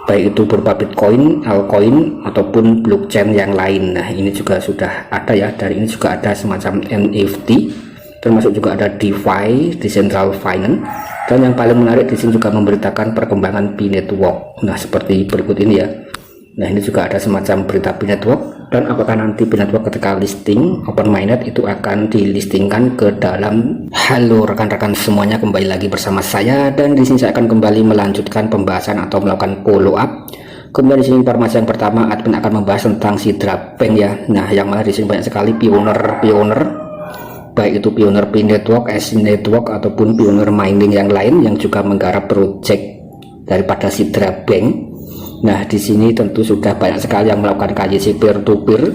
baik itu berupa Bitcoin, altcoin ataupun blockchain yang lain. Nah, ini juga sudah ada ya. Dari ini juga ada semacam NFT, termasuk juga ada DeFi, Decentral Finance, dan yang paling menarik di sini juga memberitakan perkembangan P-Network. Nah, seperti berikut ini ya. Nah, ini juga ada semacam berita P-Network, dan apakah nanti P-Network ketika listing open mainnet itu akan dilistingkan ke dalam. Halo rekan-rekan semuanya, kembali lagi bersama saya, dan di sini saya akan kembali melanjutkan pembahasan atau melakukan follow up. Kemudian di sini informasi yang pertama, admin akan membahas tentang Sidra Bank ya. Nah, yang mana di sini banyak sekali pioner, baik itu pioner P-Network, S-Network ataupun pioner mining yang lain yang juga menggarap project daripada Sidra Bank. Nah, di sini tentu sudah banyak sekali yang melakukan KYC peer to peer,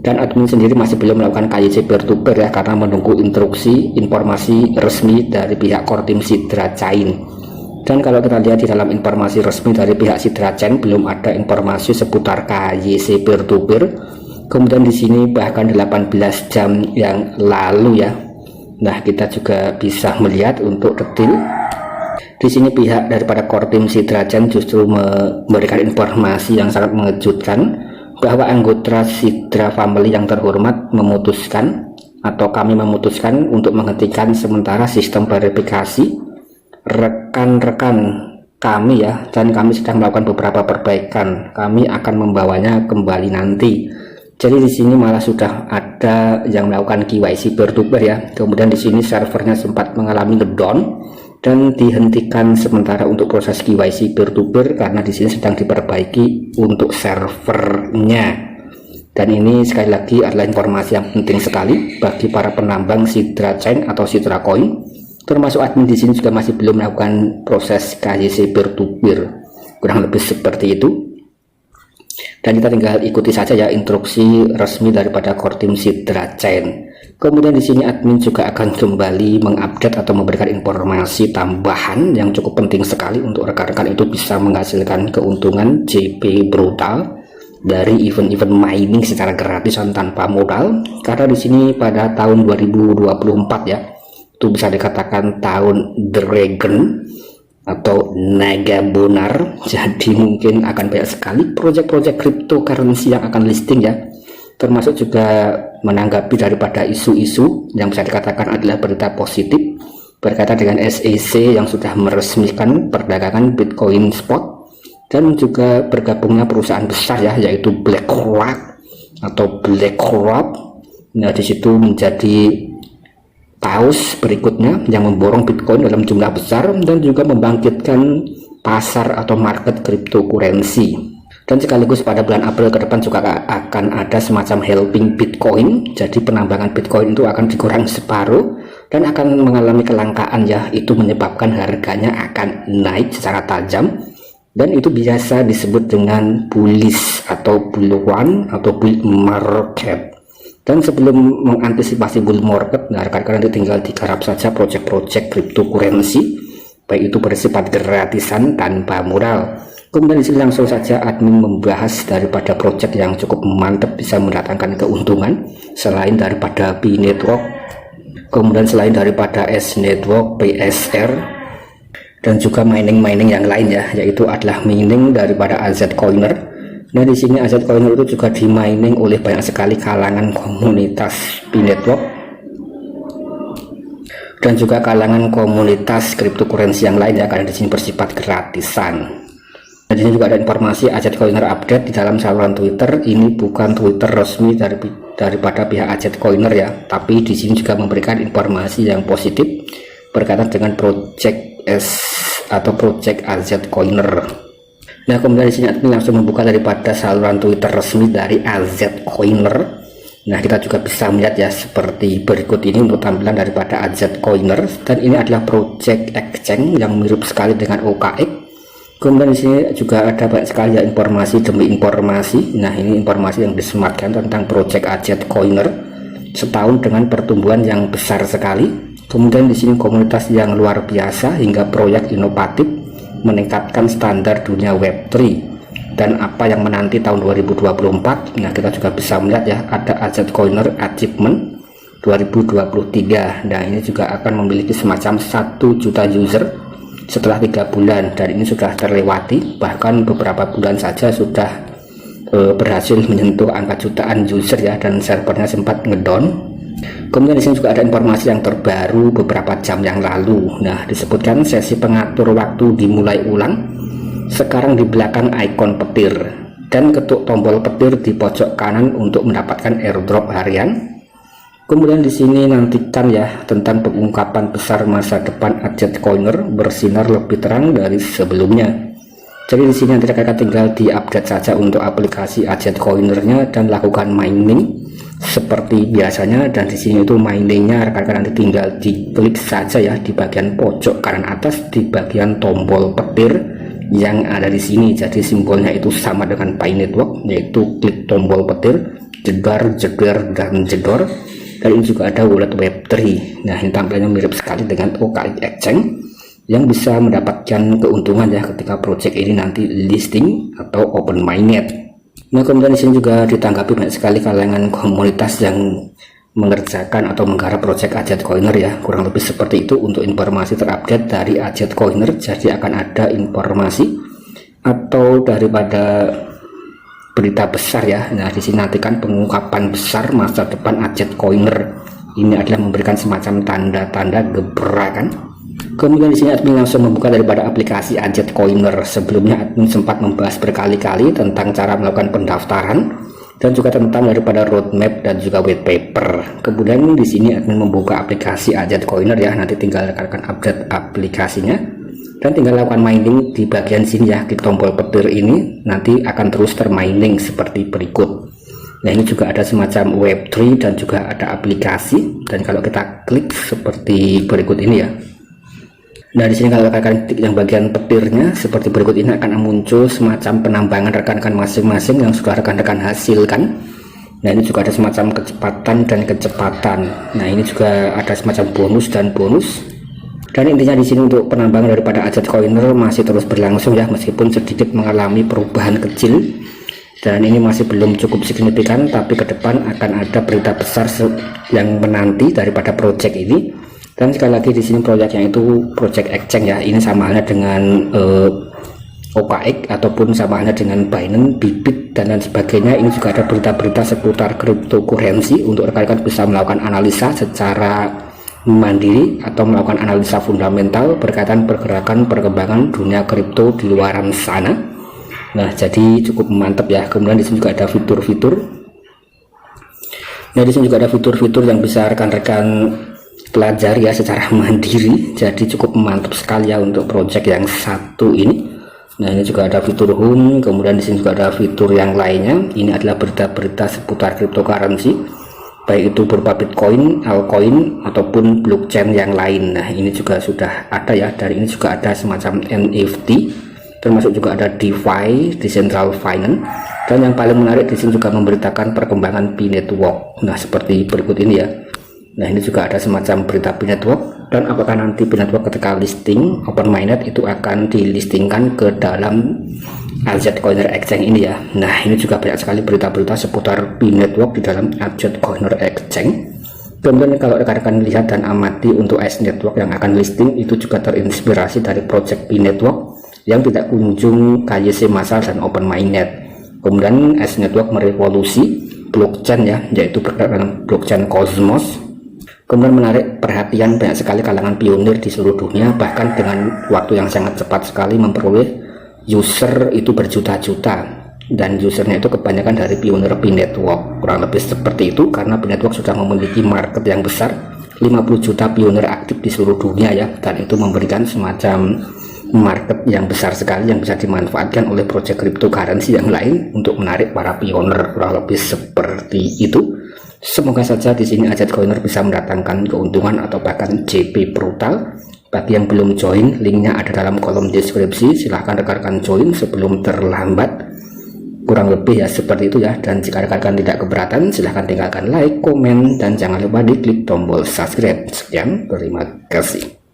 dan admin sendiri masih belum melakukan KYC peer to peer ya, karena menunggu instruksi informasi resmi dari pihak core team Sidra Chain. Dan kalau kita lihat di dalam informasi resmi dari pihak Sidra Chain belum ada informasi seputar KYC peer to peer. Kemudian di sini bahkan 18 jam yang lalu ya. Nah, kita juga bisa melihat untuk detail. Di sini pihak daripada core team Sidra Chain justru memberikan informasi yang sangat mengejutkan, bahwa anggota Sidra Family yang terhormat memutuskan, atau kami memutuskan untuk menghentikan sementara sistem verifikasi rekan-rekan kami ya, dan kami sedang melakukan beberapa perbaikan. Kami akan membawanya kembali nanti. Jadi di sini malah sudah ada yang melakukan KYC peer to peer ya. Kemudian di sini servernya sempat mengalami ngedown dan dihentikan sementara untuk proses KYC peer to peer karena di sini sedang diperbaiki untuk servernya. Dan ini sekali lagi adalah informasi yang penting sekali bagi para penambang Sidra Chain atau Sidra Coin, termasuk admin di sini juga masih belum melakukan proses KYC peer to peer, kurang lebih seperti itu. Dan kita tinggal ikuti saja ya instruksi resmi daripada core team Sidra Chain. Kemudian di sini admin juga akan kembali mengupdate atau memberikan informasi tambahan yang cukup penting sekali untuk rekan-rekan itu bisa menghasilkan keuntungan JP brutal dari event-event mining secara gratisan tanpa modal. Karena di sini pada tahun 2024 ya, itu bisa dikatakan tahun Dragon atau naga bonar. Jadi mungkin akan banyak sekali proyek-proyek cryptocurrency yang akan listing ya, termasuk juga menanggapi daripada isu-isu yang bisa dikatakan adalah berita positif berkaitan dengan SEC yang sudah meresmikan perdagangan Bitcoin spot, dan juga bergabungnya perusahaan besar ya, yaitu BlackRock atau BlackRock. Nah, di situ menjadi paus berikutnya yang memborong Bitcoin dalam jumlah besar dan juga membangkitkan pasar atau market cryptocurrency. Dan sekaligus pada bulan April ke depan juga akan ada semacam helping Bitcoin. Jadi penambangan Bitcoin itu akan dikurangi separuh dan akan mengalami kelangkaan ya. Itu menyebabkan harganya akan naik secara tajam, dan itu biasa disebut dengan bullish atau bull run atau bull market. Dan sebelum mengantisipasi bull market, nah rekan-rekan nanti tinggal digarap saja project-project cryptocurrency, baik itu bersifat gratisan tanpa modal. Kemudian di sini langsung saja admin membahas daripada project yang cukup mantap bisa mendatangkan keuntungan selain daripada P-Network, kemudian selain daripada S-Network, PSR, dan juga mining yang lain ya, yaitu adalah mining daripada AZ Coiner. Nah, di sini AZ Coiner itu juga di mining oleh banyak sekali kalangan komunitas P-Network dan juga kalangan komunitas cryptocurrency yang lain ya, karena di sini bersifat gratisan. Dan di sini juga ada informasi AZ Coiner update di dalam saluran Twitter. Ini bukan Twitter resmi daripada pihak AZ Coiner ya, tapi di sini juga memberikan informasi yang positif berkaitan dengan project atau project AZ Coiner. Nah, kemudian di sini admin langsung membuka daripada saluran Twitter resmi dari AZ Coiner. Nah, kita juga bisa melihat ya seperti berikut ini untuk tampilan daripada AZ Coiner, dan ini adalah project exchange yang mirip sekali dengan OKX. Kemudian di sini juga ada banyak sekali ya informasi demi informasi. Nah, ini informasi yang disematkan tentang project AZ Coiner setahun dengan pertumbuhan yang besar sekali. Kemudian di sini komunitas yang luar biasa hingga proyek inovatif meningkatkan standar dunia Web3 dan apa yang menanti tahun 2024. Nah, kita juga bisa melihat ya ada AZ Coiner Achievement 2023. Nah, ini juga akan memiliki semacam 1 juta user setelah 3 bulan, dan ini sudah terlewati, bahkan beberapa bulan saja sudah berhasil menyentuh angka jutaan user ya, dan servernya sempat ngedown. Kemudian di sini juga ada informasi yang terbaru beberapa jam yang lalu. Nah, disebutkan sesi pengatur waktu dimulai ulang. Sekarang di belakang ikon petir, dan ketuk tombol petir di pojok kanan untuk mendapatkan airdrop harian. Kemudian di sini nantikan ya tentang pengungkapan besar masa depan Ajet Coiner bersinar lebih terang dari sebelumnya. Jadi di sini nanti rekan-rekan tinggal diupdate saja untuk aplikasi Ajet Coiner-nya dan lakukan mining seperti biasanya. Dan di sini itu miningnya rekan-rekan nanti tinggal diklik saja ya di bagian pojok kanan atas di bagian tombol petir yang ada di sini. Jadi simbolnya itu sama dengan Pi Network, yaitu klik tombol petir, jedar, jedar, dan jedor. Dan ini juga ada wallet Web3. Nah, ini tampilannya mirip sekali dengan OKX Exchange yang bisa mendapatkan keuntungan ya ketika project ini nanti listing atau open mainnet. Nah, kemudian di sini juga ditanggapi banyak sekali kalangan komunitas yang mengerjakan atau menggarap project Ajet Coiner ya. Kurang lebih seperti itu untuk informasi terupdate dari Ajet Coiner. Jadi akan ada informasi atau daripada berita besar ya. Nah, di sini nantikan pengungkapan besar masa depan Ajet Coiner. Ini adalah memberikan semacam tanda-tanda gebrakan. Kemudian di sini admin langsung membuka daripada aplikasi Ajet Coiner. Sebelumnya admin sempat membahas berkali-kali tentang cara melakukan pendaftaran dan juga tentang daripada roadmap dan juga white paper. Kemudian di sini admin membuka aplikasi Ajet Coiner ya. Nanti tinggal rekan-rekan update aplikasinya dan tinggal lakukan mining di bagian sini ya. Klik tombol petir ini nanti akan terus termining seperti berikut. Nah, ini juga ada semacam Web3 dan juga ada aplikasi. Dan kalau kita klik seperti berikut ini ya. Nah, di sini kalau rekan-rekan klik yang bagian petirnya seperti berikut ini akan muncul semacam penambangan rekan-rekan masing-masing yang sudah rekan-rekan hasilkan. Nah, ini juga ada semacam kecepatan dan kecepatan. Nah, ini juga ada semacam bonus dan bonus. Dan intinya di sini untuk penambangan daripada Ajet Coiner masih terus berlangsung ya, meskipun sedikit mengalami perubahan kecil. Dan ini masih belum cukup signifikan, tapi ke depan akan ada berita besar yang menanti daripada project ini. Dan sekali lagi di sini proyeknya itu project exchange ya. Ini sama halnya dengan OKX ataupun sama halnya dengan Binance, Bybit dan lain sebagainya. Ini juga ada berita-berita seputar cryptocurrency untuk rekan-rekan bisa melakukan analisa secara mandiri atau melakukan analisa fundamental berkaitan pergerakan perkembangan dunia kripto di luaran sana. Nah, jadi cukup mantap ya. Kemudian di sini juga ada fitur-fitur. Nah, di sini juga ada fitur-fitur yang bisa rekan-rekan pelajari ya secara mandiri. Jadi cukup mantap sekali ya untuk project yang satu ini. Nah, ini juga ada fitur home. Kemudian di sini juga ada fitur yang lainnya. Ini adalah berita-berita seputar cryptocurrency, baik itu berupa Bitcoin, altcoin ataupun blockchain yang lain. Nah, ini juga sudah ada ya. Dari ini juga ada semacam NFT, termasuk juga ada DeFi, Decentral Finance. Dan yang paling menarik di sini juga memberitakan perkembangan Pi Network. Nah, seperti berikut ini ya. Nah, ini juga ada semacam berita Pi Network, dan apakah nanti Pi Network ketika listing open mainnet itu akan dilistingkan ke dalam Ajet Coiner Exchange ini ya. Nah, ini juga banyak sekali berita-berita seputar Pi Network di dalam Ajet Coiner Exchange. Kemudian kalau rekan-rekan lihat dan amati untuk S Network yang akan listing itu juga terinspirasi dari project Pi Network yang tidak kunjung KYC massal dan open mainnet. Kemudian S Network merevolusi blockchain ya, yaitu berkaitan blockchain Cosmos. Kemudian menarik perhatian banyak sekali kalangan pionir di seluruh dunia, bahkan dengan waktu yang sangat cepat sekali memperoleh user itu berjuta-juta, dan usernya itu kebanyakan dari pionir Pi Network. Kurang lebih seperti itu karena Pi Network sudah memiliki market yang besar, 50 juta pionir aktif di seluruh dunia ya, dan itu memberikan semacam market yang besar sekali yang bisa dimanfaatkan oleh project cryptocurrency yang lain untuk menarik para pionir. Kurang lebih seperti itu. Semoga saja di sini Ajet Coiner bisa mendatangkan keuntungan atau bahkan JP brutal. Bagi yang belum join, linknya ada dalam kolom deskripsi. Silahkan rekan-rekan join sebelum terlambat. Kurang lebih ya seperti itu ya. Dan jika rekan-rekan tidak keberatan, silahkan tinggalkan like, komen, dan jangan lupa diklik tombol subscribe. Sekian, terima kasih.